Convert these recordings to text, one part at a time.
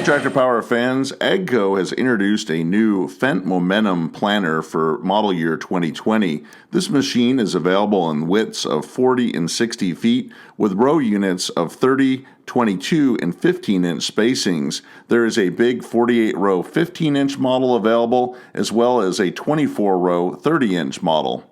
Tractor Power fans, AGCO has introduced a new Fendt Momentum planter for model year 2020. This machine is available in widths of 40 and 60 feet with row units of 30, 22, and 15-inch spacings. There is a big 48-row 15-inch model available, as well as a 24-row 30-inch model.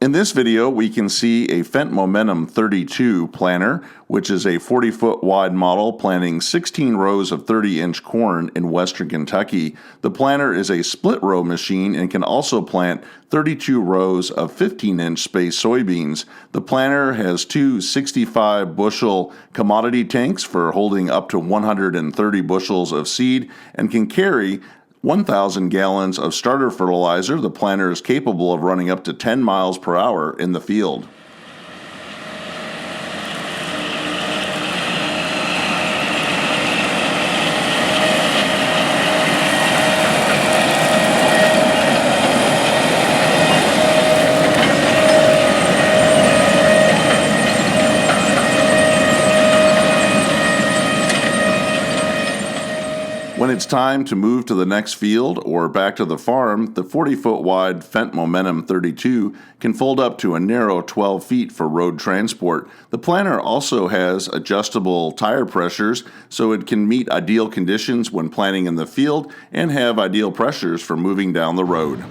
In this video, we can see a Fendt Momentum 32 planter, which is a 40-foot wide model planting 16 rows of 30-inch corn in western Kentucky. The planter is a split-row machine and can also plant 32 rows of 15-inch spaced soybeans. The planter has two 65-bushel commodity tanks for holding up to 130 bushels of seed and can carry 1,000 gallons of starter fertilizer. The planter is capable of running up to 10 miles per hour in the field. When it's time to move to the next field or back to the farm, the 40-foot wide Fendt Momentum 32 can fold up to a narrow 12 feet for road transport. The planter also has adjustable tire pressures, so it can meet ideal conditions when planting in the field and have ideal pressures for moving down the road.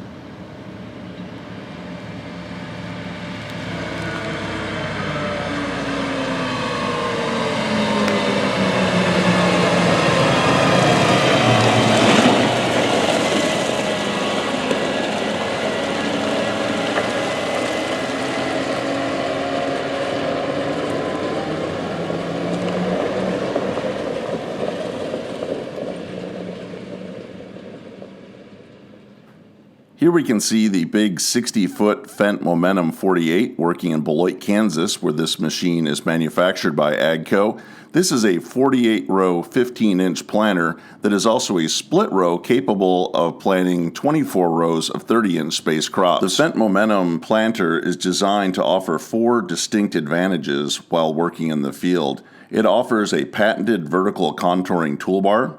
Here we can see the big 60-foot Fendt Momentum 48 working in Beloit, Kansas, where this machine is manufactured by AGCO. This is a 48-row 15-inch planter that is also a split row capable of planting 24 rows of 30-inch spaced crops. The Fendt Momentum planter is designed to offer 4 distinct advantages while working in the field. It offers a patented vertical contouring toolbar,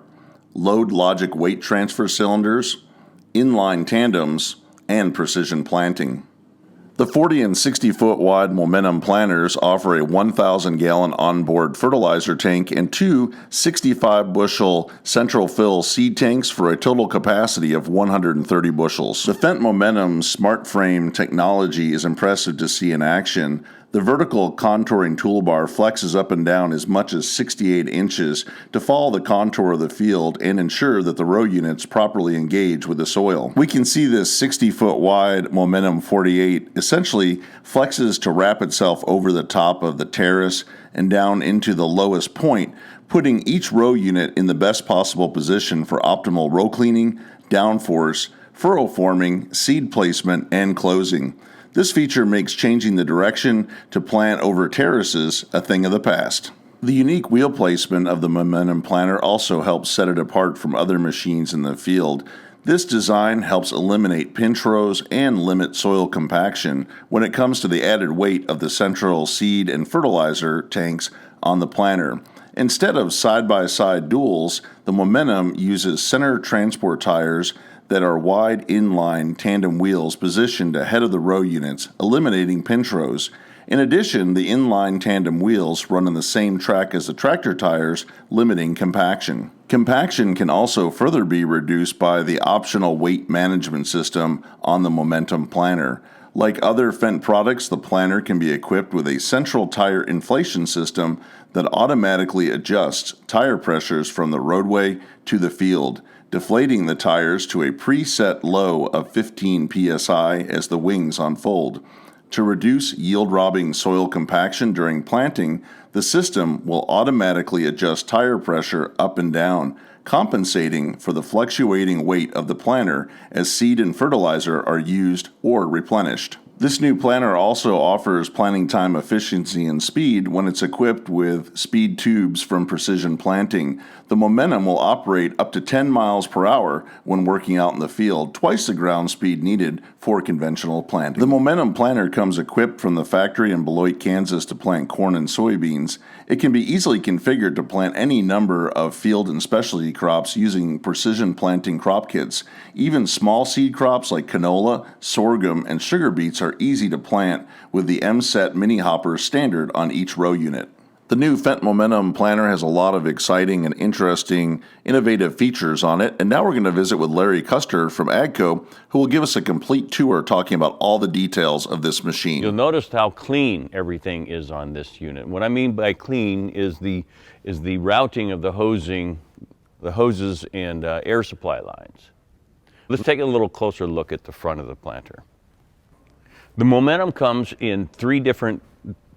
load logic weight transfer cylinders, inline tandems, and precision planting. The 40 and 60-foot wide Momentum planters offer a 1,000-gallon onboard fertilizer tank and two 65-bushel central fill seed tanks for a total capacity of 130 bushels. The Fendt Momentum Smart Frame technology is impressive to see in action. The vertical contouring toolbar flexes up and down as much as 68 inches to follow the contour of the field and ensure that the row units properly engage with the soil. We can see this 60-foot wide Momentum 48 essentially flexes to wrap itself over the top of the terrace and down into the lowest point, putting each row unit in the best possible position for optimal row cleaning, downforce, furrow forming, seed placement, and closing. This feature makes changing the direction to plant over terraces a thing of the past. The unique wheel placement of the Momentum planter also helps set it apart from other machines in the field. This design helps eliminate pinch rows and limit soil compaction when it comes to the added weight of the central seed and fertilizer tanks on the planter. Instead of side-by-side duals, the Momentum uses center transport tires that are wide inline tandem wheels positioned ahead of the row units, eliminating pinch rows. In addition, the inline tandem wheels run on the same track as the tractor tires, limiting compaction. Compaction can also further be reduced by the optional weight management system on the Momentum planter. Like other Fendt products, the planter can be equipped with a central tire inflation system that automatically adjusts tire pressures from the roadway to the field, deflating the tires to a preset low of 15 psi as the wings unfold. To reduce yield-robbing soil compaction during planting, the system will automatically adjust tire pressure up and down, compensating for the fluctuating weight of the planter as seed and fertilizer are used or replenished. This new planter also offers planting time efficiency and speed when it's equipped with speed tubes from Precision Planting. The Momentum will operate up to 10 miles per hour when working out in the field, twice the ground speed needed for conventional planting. The Momentum planter comes equipped from the factory in Beloit, Kansas to plant corn and soybeans. It can be easily configured to plant any number of field and specialty crops using Precision Planting crop kits. Even small seed crops like canola, sorghum, and sugar beets are easy to plant with the M-Set mini hopper standard on each row unit. The new Fendt Momentum planter has a lot of exciting and interesting innovative features on it, and now we're going to visit with Larry Custer from AGCO, who will give us a complete tour talking about all the details of this machine. You'll notice how clean everything is on this unit. What I mean by clean is the routing of the hoses and air supply lines. Let's take a little closer look at the front of the planter. The Momentum comes in 3 different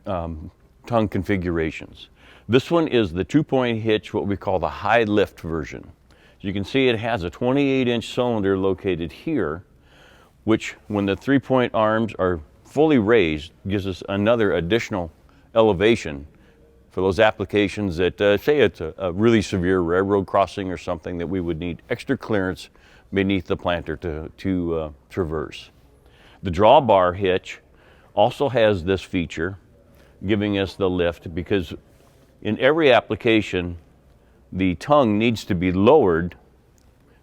tongue configurations. This one is the 2-point hitch, what we call the high lift version. As you can see, it has a 28-inch cylinder located here, which when the 3-point arms are fully raised, gives us another additional elevation for those applications that, say it's a really severe railroad crossing or something that we would need extra clearance beneath the planter to traverse. The drawbar hitch also has this feature, giving us the lift, because in every application, the tongue needs to be lowered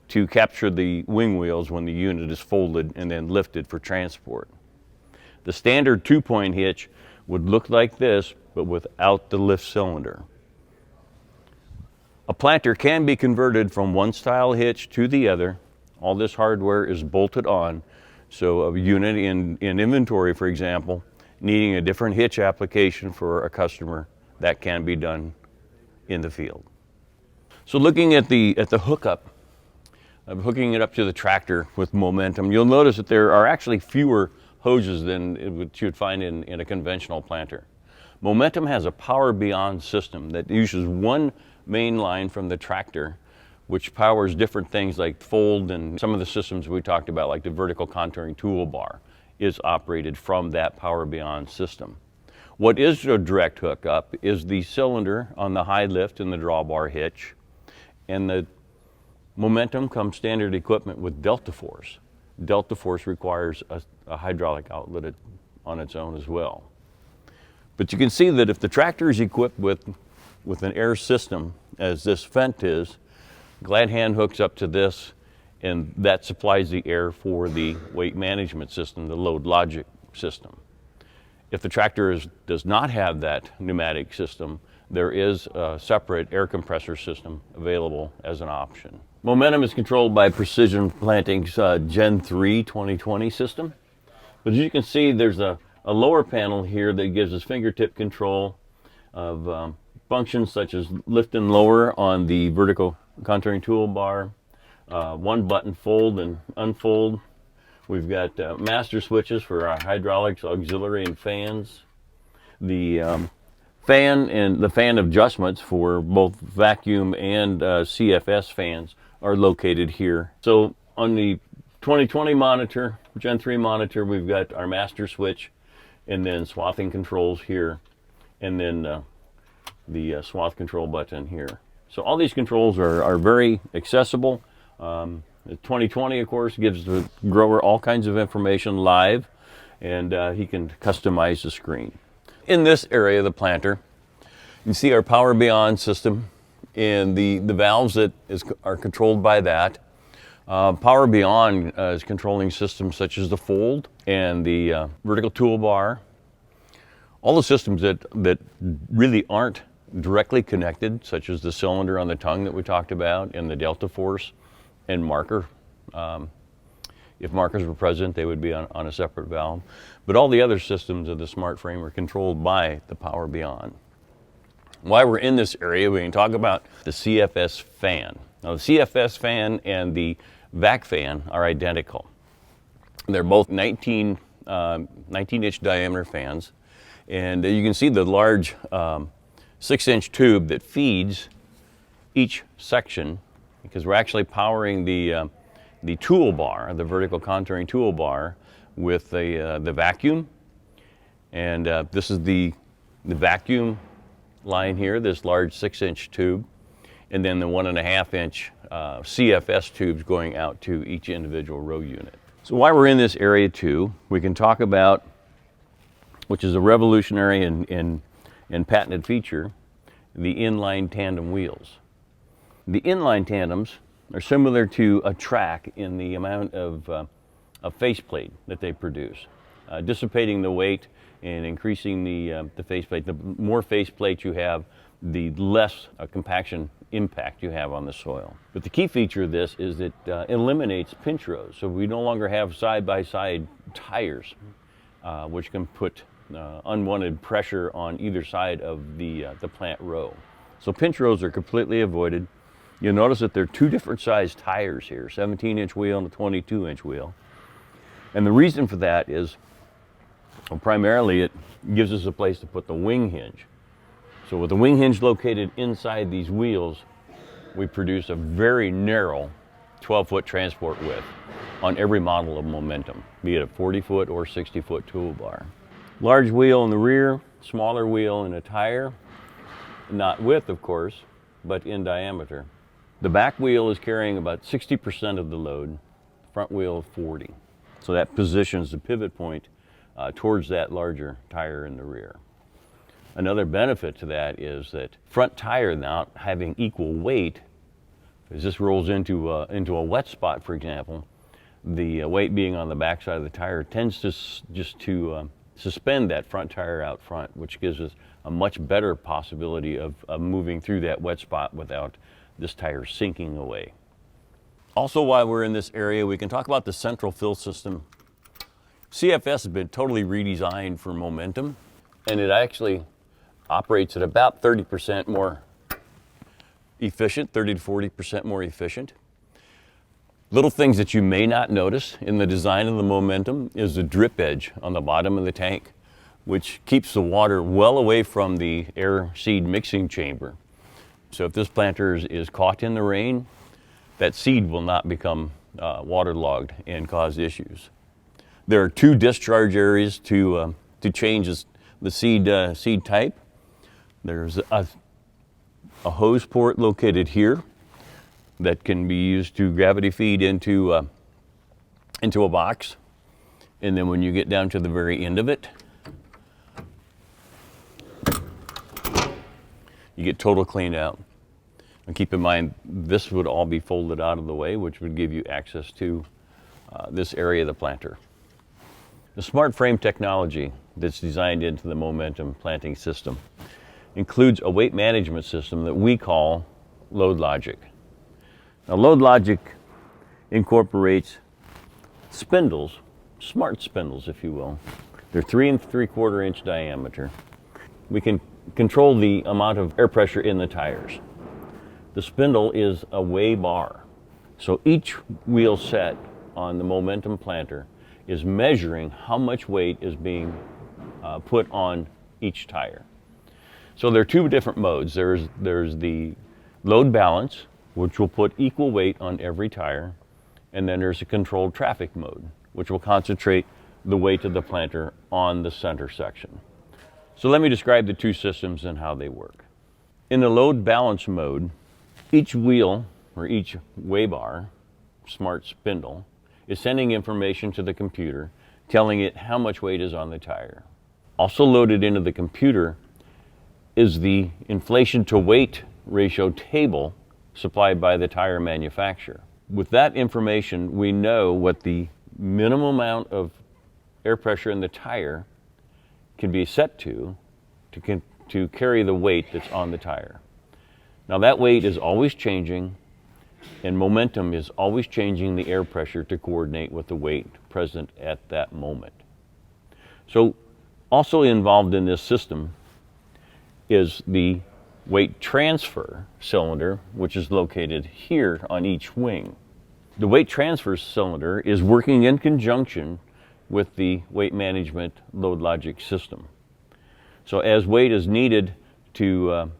to capture the wing wheels when the unit is folded and then lifted for transport. The standard 2-point hitch would look like this, but without the lift cylinder. A planter can be converted from one style hitch to the other. All this hardware is bolted on, so a unit in inventory, for example, needing a different hitch application for a customer, that can be done in the field. So looking at the hookup, hooking it up to the tractor with Momentum, you'll notice that there are actually fewer hoses than you would find in a conventional planter. Momentum has a Power Beyond system that uses one main line from the tractor, which powers different things like fold, and some of the systems we talked about, like the vertical contouring toolbar, is operated from that Power Beyond system. What is a direct hookup is the cylinder on the high lift and the drawbar hitch, and the Momentum comes standard equipment with Delta Force. Delta Force requires a hydraulic outlet on its own as well. But you can see that if the tractor is equipped with an air system, as this Fendt is, Glad Hand hooks up to this, and that supplies the air for the weight management system, the load logic system. If the tractor does not have that pneumatic system, there is a separate air compressor system available as an option. Momentum is controlled by Precision Planting's Gen 3 2020 system. But as you can see, there's a lower panel here that gives us fingertip control of functions such as lift and lower on the vertical contouring toolbar, one button fold and unfold. We've got master switches for our hydraulics, auxiliary, and fans. The fan and the fan adjustments for both vacuum and CFS fans are located here. So on the 2020 monitor, Gen 3 monitor, we've got our master switch and then swathing controls here, and then the swath control button here. So all these controls are very accessible. The 2020, of course, gives the grower all kinds of information live, and he can customize the screen. In this area of the planter, you can see our Power Beyond system and the valves that are controlled by that. Power Beyond is controlling systems such as the fold and the vertical toolbar. All the systems that really aren't directly connected, such as the cylinder on the tongue that we talked about, and the Delta Force and marker. If markers were present, they would be on a separate valve. But all the other systems of the smart frame are controlled by the Power Beyond. While we're in this area, we can talk about the CFS fan. Now, the CFS fan and the vac fan are identical. They're both 19-inch diameter fans, and you can see the large 6-inch tube that feeds each section, because we're actually powering the toolbar, the vertical contouring toolbar, with the vacuum. And this is the vacuum line here, this large 6-inch tube, and then the 1.5-inch CFS tubes going out to each individual row unit. So while we're in this area too, we can talk about, which is a revolutionary and patented feature, the inline tandem wheels. The inline tandems are similar to a track in the amount of faceplate that they produce, dissipating the weight and increasing the faceplate. The more faceplate you have, the less compaction impact you have on the soil. But the key feature of this is it eliminates pinch rows. So we no longer have side-by-side tires, which can put unwanted pressure on either side of the plant row. So pinch rows are completely avoided. You'll notice that there are two different size tires here, 17-inch wheel and a 22-inch wheel. And the reason for that is, well, primarily it gives us a place to put the wing hinge. So with the wing hinge located inside these wheels, we produce a very narrow 12-foot transport width on every model of Momentum, be it a 40-foot or 60-foot toolbar. Large wheel in the rear, smaller wheel in a tire, not width of course, but in diameter. The back wheel is carrying about 60% of the load, front wheel 40. So that positions the pivot point towards that larger tire in the rear. Another benefit to that is that front tire now having equal weight, as this rolls into a wet spot, for example, the weight being on the back side of the tire tends to suspend that front tire out front, which gives us a much better possibility of moving through that wet spot without this tire sinking away. Also, while we're in this area, we can talk about the central fill system. CFS has been totally redesigned for Momentum, and it actually operates at about 30% more efficient, 30 to 40% more efficient. Little things that you may not notice in the design of the Momentum is the drip edge on the bottom of the tank, which keeps the water well away from the air seed mixing chamber. So if this planter is caught in the rain, that seed will not become waterlogged and cause issues. There are two discharge areas to change the seed type. There's a hose port located here that can be used to gravity feed into a box. And then when you get down to the very end of it, you get total clean out. And keep in mind, this would all be folded out of the way, which would give you access to this area of the planter. The smart frame technology that's designed into the Momentum planting system includes a weight management system that we call Load Logic. Now, Load Logic incorporates spindles, smart spindles, if you will. They're 3 3/4 inch diameter. We can control the amount of air pressure in the tires. The spindle is a weigh bar. So each wheel set on the Momentum planter is measuring how much weight is being put on each tire. So there are two different modes. There's the load balance, which will put equal weight on every tire, and then there's a controlled traffic mode, which will concentrate the weight of the planter on the center section. So let me describe the two systems and how they work. In the load balance mode, each wheel or each weigh bar, smart spindle, is sending information to the computer telling it how much weight is on the tire. Also loaded into the computer is the inflation to weight ratio table supplied by the tire manufacturer. With that information, we know what the minimum amount of air pressure in the tire can be set to carry the weight that's on the tire. Now that weight is always changing, and Momentum is always changing the air pressure to coordinate with the weight present at that moment. So also involved in this system is the weight transfer cylinder, which is located here on each wing. The weight transfer cylinder is working in conjunction with the weight management Load Logic system. So as weight is needed to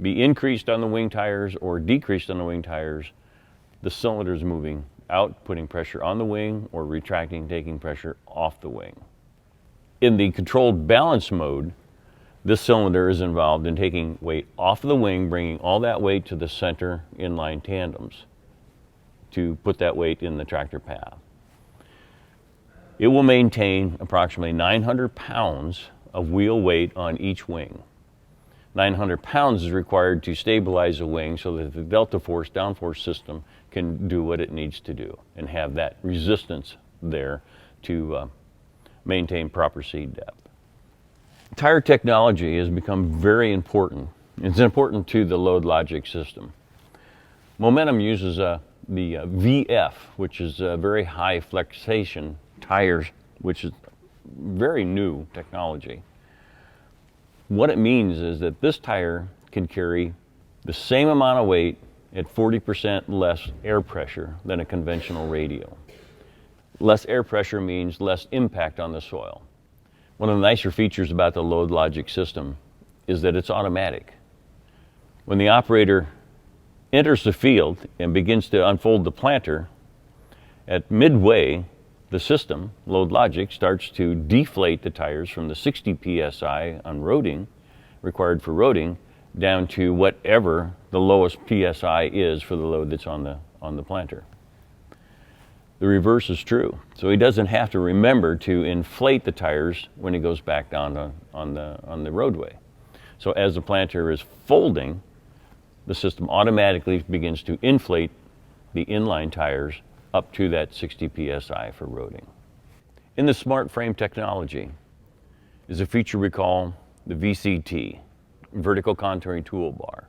be increased on the wing tires or decreased on the wing tires, the cylinder is moving out, putting pressure on the wing, or retracting, taking pressure off the wing. In the controlled balance mode, this cylinder is involved in taking weight off of the wing, bringing all that weight to the center inline tandems to put that weight in the tractor path. It will maintain approximately 900 pounds of wheel weight on each wing. 900 pounds is required to stabilize the wing so that the delta force, downforce system can do what it needs to do and have that resistance there to maintain proper seed depth. Tire technology has become very important. It's important to the load logic system. Momentum uses the VF, which is a very high flexation tires, which is very new technology. What it means is that this tire can carry the same amount of weight at 40% less air pressure than a conventional radial. Less air pressure means less impact on the soil. One of the nicer features about the load logic system is that it's automatic. When the operator enters the field and begins to unfold the planter, at midway, the system, load logic, starts to deflate the tires from the 60 psi on roading, required for roading, down to whatever the lowest psi is for the load that's on the planter. The reverse is true. So he doesn't have to remember to inflate the tires when he goes back down on the roadway. So as the planter is folding, the system automatically begins to inflate the inline tires up to that 60 psi for roading. In the smart frame technology is a feature we call the VCT, vertical contouring toolbar.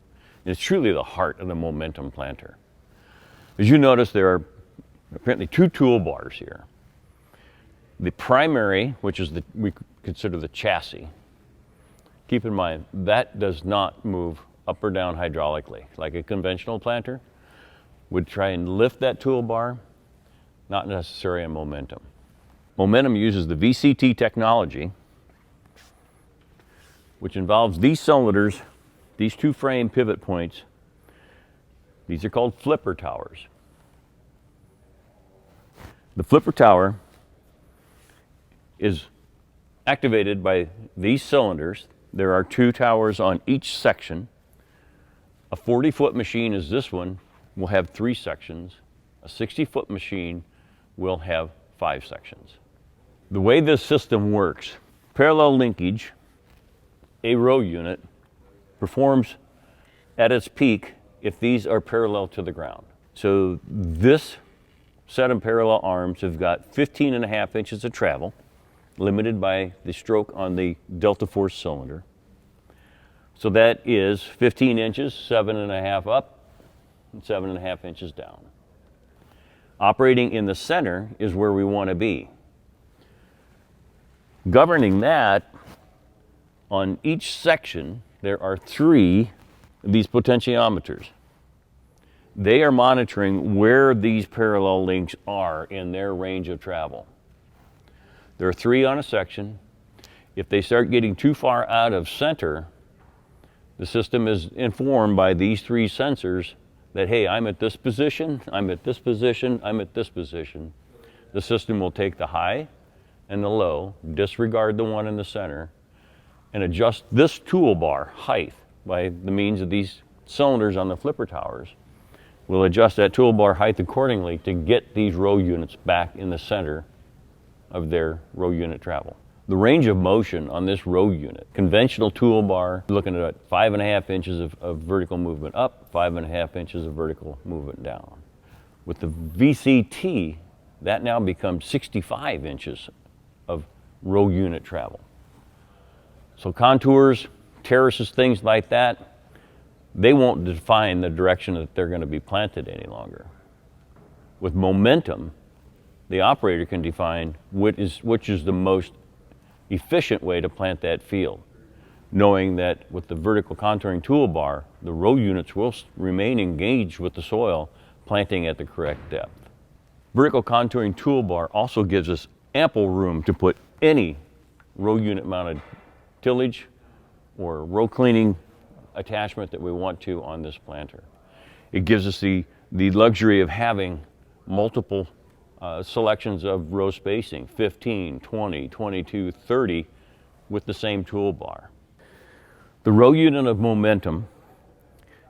And it's truly the heart of the momentum planter. As you notice, there are apparently two toolbars here. The primary, which is we consider the chassis. Keep in mind, that does not move up or down hydraulically. Like a conventional planter would try and lift that toolbar, not necessary in momentum. Momentum uses the VCT technology, which involves these cylinders, these two frame pivot points. These are called flipper towers. The flipper tower is activated by these cylinders. There are two towers on each section. A 40-foot machine as this one will have 3 sections. A 60-foot machine will have 5 sections. The way this system works, parallel linkage, a row unit, performs at its peak if these are parallel to the ground. So this set of parallel arms have got 15.5 inches of travel, limited by the stroke on the delta force cylinder. So that is 15 inches, 7.5 up, and 7.5 inches down. Operating in the center is where we want to be. Governing that, on each section, there are 3 of these potentiometers. They are monitoring where these parallel links are in their range of travel. There are 3 on a section. If they start getting too far out of center, the system is informed by these 3 sensors that, hey, I'm at this position, I'm at this position, I'm at this position. The system will take the high and the low, disregard the one in the center, and adjust this toolbar height by the means of these cylinders on the flipper towers. We'll adjust that toolbar height accordingly to get these row units back in the center of their row unit travel. The range of motion on this row unit, conventional toolbar, looking at 5.5 inches of vertical movement up, 5.5 inches of vertical movement down. With the VCT, that now becomes 65 inches of row unit travel. So contours, terraces, things like that, they won't define the direction that they're going to be planted any longer. With momentum, the operator can define which is the most efficient way to plant that field, knowing that with the vertical contouring toolbar, the row units will remain engaged with the soil, planting at the correct depth. Vertical contouring toolbar also gives us ample room to put any row unit mounted tillage or row cleaning attachment that we want to on this planter. It gives us the luxury of having multiple selections of row spacing, 15, 20, 22, 30, with the same toolbar. The row unit of Momentum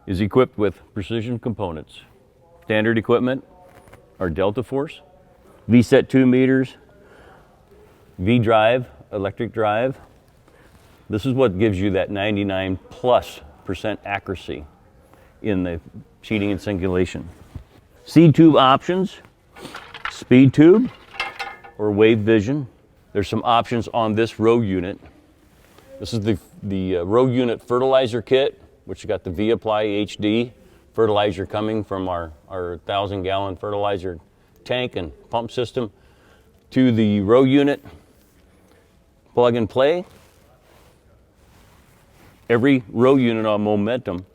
is equipped with precision components. Standard equipment are Delta Force, V-set 2 meters, V-drive, electric drive. This is what gives you that 99+% accuracy in the seating and singulation. Seed tube options, speed tube or wave vision. There's some options on this row unit. This is the row unit fertilizer kit, which got the V-Apply HD fertilizer coming from our 1,000-gallon fertilizer tank and pump system to the row unit plug and play. Every row unit on Momentum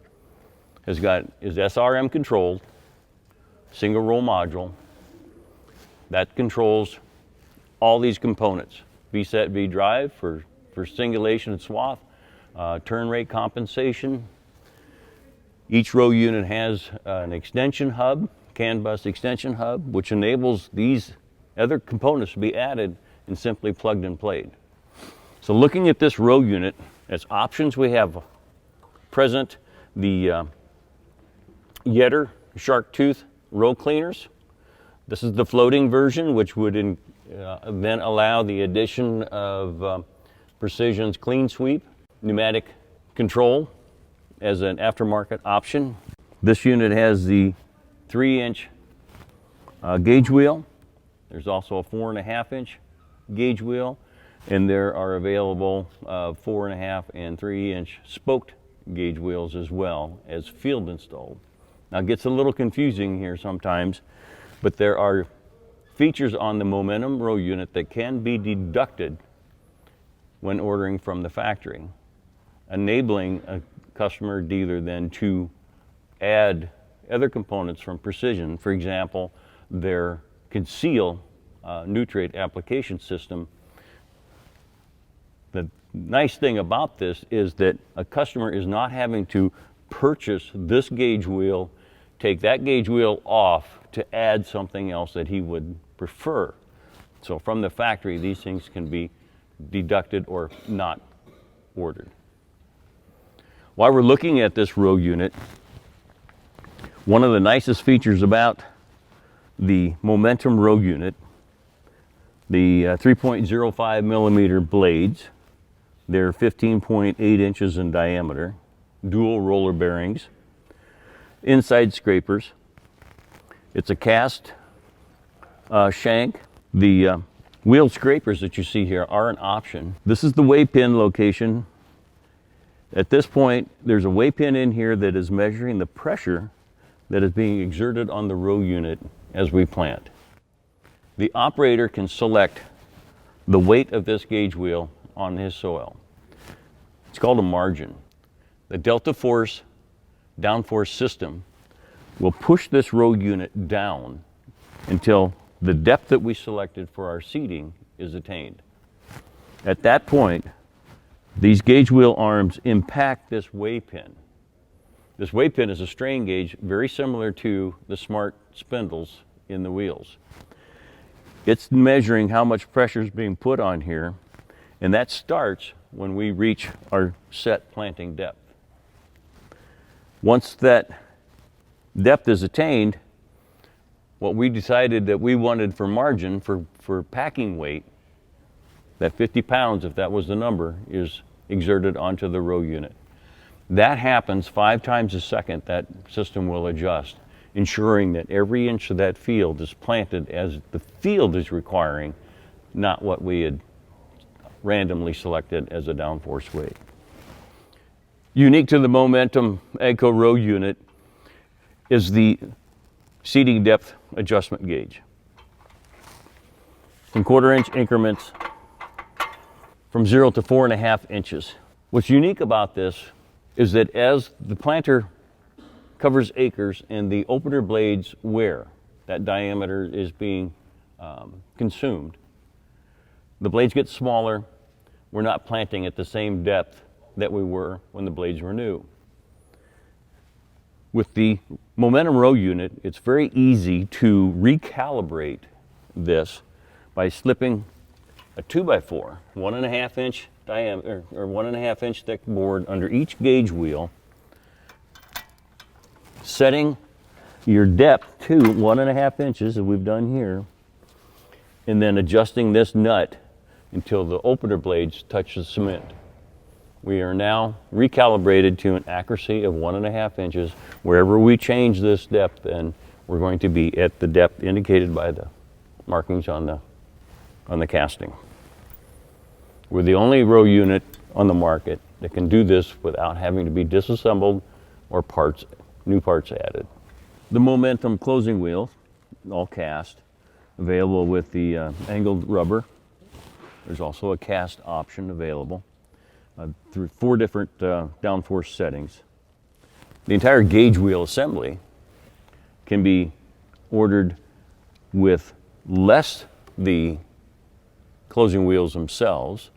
is SRM controlled, single roll module that controls all these components. V-set, V-drive for singulation and swath, turn rate compensation. Each row unit has an extension hub, CAN bus extension hub, which enables these other components to be added and simply plugged and played. So looking at this row unit, as options we have present the Yetter shark tooth row cleaners. This is the floating version, which would then allow the addition of Precision's Clean Sweep pneumatic control as an aftermarket option. This unit has the 3-inch gauge wheel. There's also a 4.5-inch gauge wheel, and there are available 4.5 and 3-inch spoked gauge wheels as well as field installed. Now it gets a little confusing here sometimes, but there are features on the Momentum row unit that can be deducted when ordering from the factory, enabling a customer dealer then to add other components from Precision. For example, their Conceal nutrient application system. The nice thing about this is that a customer is not having to purchase this gauge wheel, take that gauge wheel off to add something else that he would prefer. So from the factory, these things can be deducted or not ordered. While we're looking at this row unit, one of the nicest features about the Momentum row unit, the 3.05 millimeter blades, they're 15.8 inches in diameter, dual roller bearings, inside scrapers. It's a cast shank. The wheel scrapers that you see here are an option. This is the weigh pin location. At this point, there's a weigh pin in here that is measuring the pressure that is being exerted on the row unit as we plant. The operator can select the weight of this gauge wheel on his soil. It's called a margin. The Delta Force downforce system will push this row unit down until the depth that we selected for our seating is attained. At that point, these gauge wheel arms impact this weigh pin. This weigh pin is a strain gauge very similar to the smart spindles in the wheels. It's measuring how much pressure is being put on here, and that starts when we reach our set planting depth. Once that depth is attained, what we decided that we wanted for margin, for packing weight, that 50 pounds, if that was the number, is exerted onto the row unit. That happens 5 times a second. That system will adjust, ensuring that every inch of that field is planted as the field is requiring, not what we had randomly selected as a downforce weight. Unique to the Momentum AGCO row unit is the seating depth adjustment gauge. In 1/4-inch increments from 0 to 4.5 inches. What's unique about this is that as the planter covers acres and the opener blades wear, that diameter is being consumed, the blades get smaller. We're not planting at the same depth that we were when the blades were new. With the momentum row unit, it's very easy to recalibrate this by slipping a 2x4, 1.5 inch diameter or 1.5 inch thick board under each gauge wheel, setting your depth to 1.5 inches, as we've done here, and then adjusting this nut until the opener blades touch the cement. We are now recalibrated to an accuracy of 1.5 inches. Wherever we change this depth, then we're going to be at the depth indicated by the markings on the casting. We're the only row unit on the market that can do this without having to be disassembled or new parts added. The momentum closing wheel, all cast, available with the angled rubber. There's also a cast option available through 4 different downforce settings. The entire gauge wheel assembly can be ordered with less the closing wheels themselves,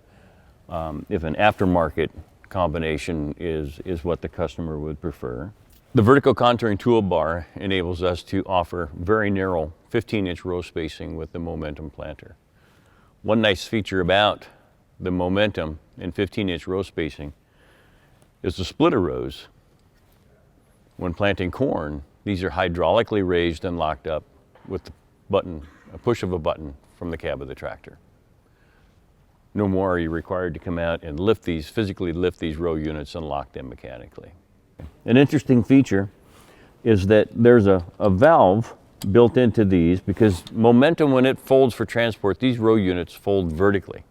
if an aftermarket combination is what the customer would prefer. The vertical contouring toolbar enables us to offer very narrow 15-inch row spacing with the momentum planter. One nice feature about the momentum and 15-inch row spacing is the splitter rows. When planting corn, these are hydraulically raised and locked up with the button, a push of a button from the cab of the tractor. No more are you required to come out and physically lift these row units and lock them mechanically. An interesting feature is that there's a valve built into these, because momentum, when it folds for transport, these row units fold vertically.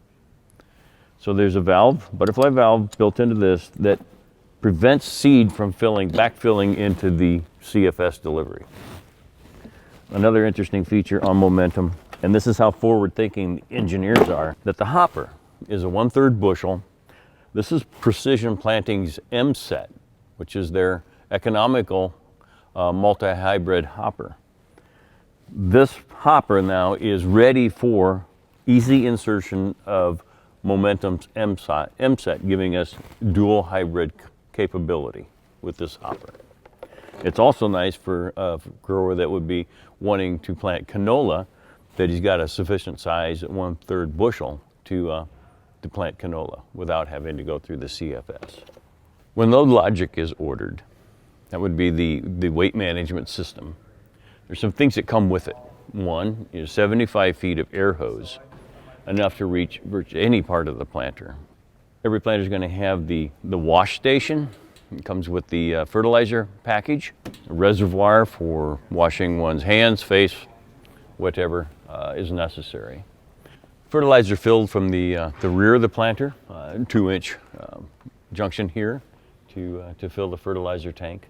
So there's a valve, butterfly valve, built into this that prevents seed from backfilling into the CFS delivery. Another interesting feature on momentum, and this is how forward-thinking the engineers are, that the hopper is a 1/3 bushel. This is Precision Planting's M set, which is their economical multi-hybrid hopper. This hopper now is ready for easy insertion of Momentum's M set, giving us dual hybrid capability with this hopper. It's also nice for a grower that would be wanting to plant canola, that he's got a sufficient size at 1/3 bushel to plant canola without having to go through the CFS. When Load Logic is ordered, that would be the weight management system. There's some things that come with it. One is 75 feet of air hose, enough to reach virtually any part of the planter. Every planter is going to have the wash station. It comes with the fertilizer package, a reservoir for washing one's hands, face, whatever is necessary. Fertilizer filled from the rear of the planter, 2-inch junction here to fill the fertilizer tank.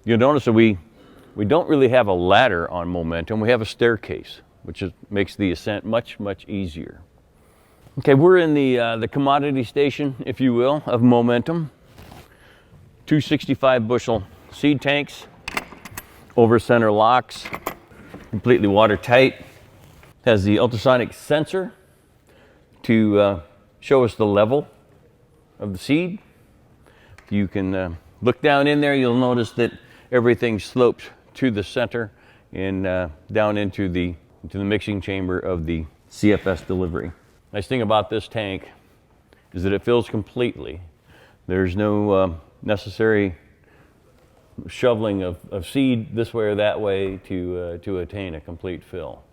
You'll notice that we don't really have a ladder on momentum. We have a staircase, which makes the ascent much, much easier. Okay, we're in the commodity station, if you will, of momentum. 2 65 bushel seed tanks, over center locks, completely watertight. Has the ultrasonic sensor to show us the level of the seed. You can look down in there, you'll notice that everything slopes to the center and down into the mixing chamber of the CFS delivery. Nice thing about this tank is that it fills completely. There's no necessary shoveling of seed this way or that way to attain a complete fill.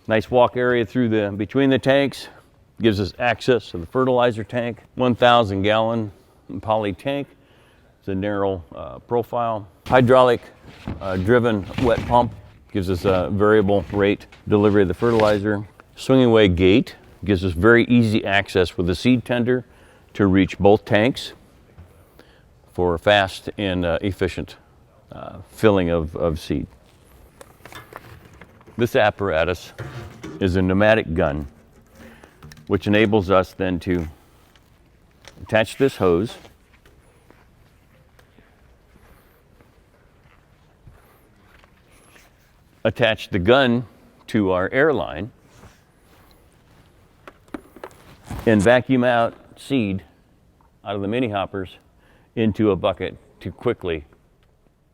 Nice walk area between the tanks, gives us access to the fertilizer tank. 1,000 gallon poly tank. It's a narrow profile. Hydraulic driven wet pump gives us a variable rate delivery of the fertilizer. Swinging away gate gives us very easy access with the seed tender to reach both tanks for fast and efficient filling of seed. This apparatus is a pneumatic gun, which enables us then to attach this hose, attach the gun to our air line, and vacuum out seed out of the mini hoppers into a bucket to quickly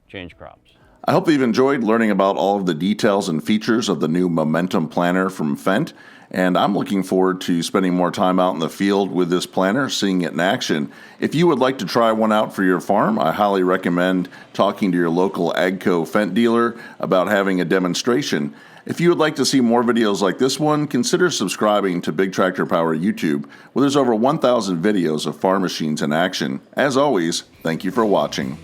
change crops. I hope you've enjoyed learning about all of the details and features of the new Momentum planter from Fendt, and I'm looking forward to spending more time out in the field with this planter, seeing it in action. If you would like to try one out for your farm, I highly recommend talking to your local AGCO Fendt dealer about having a demonstration. If you would like to see more videos like this one, consider subscribing to Big Tractor Power YouTube, where there's over 1,000 videos of farm machines in action. As always, thank you for watching.